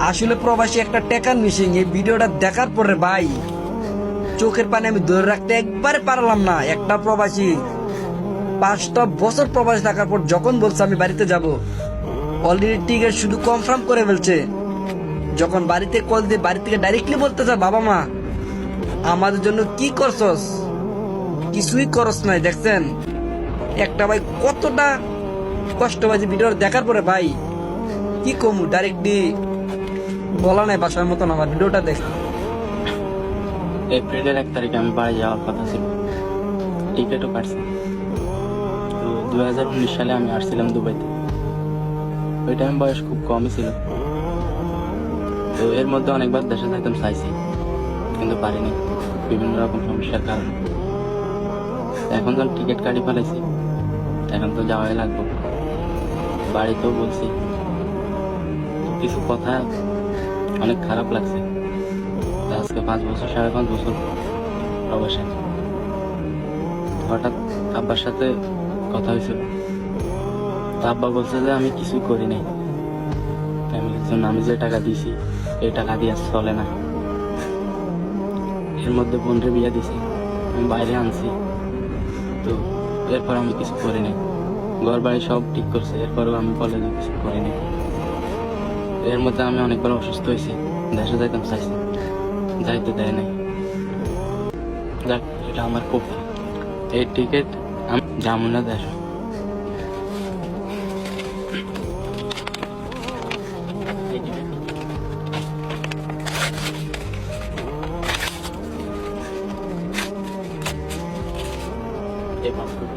আসলে প্রবাসী একটা টেকার মিশিং। এই ভিডিওটা দেখার পরে ভাই চোখের পানি আমি ধরে রাখতে একবারে পারলাম না। একটা প্রবাসী 5টা বছর প্রবাসী থাকার পর যখন বলছে আমি বাড়িতে যাব, অলরেডি টিকিট শুধু কনফার্ম করে ফেলছে। যখন বাড়িতে কল দিয়ে বাড়ি থেকে ডাইরেক্টলি বলতেছে বাবা মা আমাদের জন্য কি করছস, কিছুই করস নাই। দেখছেন একটা ভাই কতটা কষ্ট পাইছে ভিডিওটা দেখার পরে। ভাই কি কমু, ডাইরেক্টলি বলা নাই বাসার মতন। আমার ভিডিওটা দেখ। এপ্রিলের 1 তারিখে আমি বাড়ি যাওয়ার কথা ছিল, টিকিটও কাটছি। তো 2019 সালে আমি আসছিলাম দুবাইতে। ওই টাইম বয়স খুব কমই ছিল। তো এর মধ্যে অনেকবার দেশে যাইতাম চাইছি, কিন্তু পারিনি বিভিন্ন রকম সমস্যার কারণে। এখন যখন টিকিট কাটি ফেলেছি, এখন তো যাওয়াই লাগবে। বাড়িতেও বলছি, কিছু কথা অনেক খারাপ লাগছে। আজকে 5 বছর 5.5 বছর প্রবাসে। হঠাৎ আব্বার সাথে কথা হয়েছিল। তো আব্বা বলছে যে আমি কিছুই করি নাই, ফ্যামিলির জন্য আমি যে টাকা দিয়েছি এই টাকা দিয়ে চলে না। এর মধ্যে বোনরে বিয়ে দিছি, আমি বাইরে আনছি। তো এরপর আমি কিছু করি নাই। ঘর বাড়ি সব ঠিক করছে, এরপরেও আমি কলেজে কিছু করি নাই। এর মধ্যে আমি অনেকবার অসুস্থ হয়েছি, দেশে যাইতাম চাইছি, যাইতে দেয় নাই। যাক, এটা আমার কপাল। এই টিকিট আমি যাবো না দেশ। এই পাসপোর্ট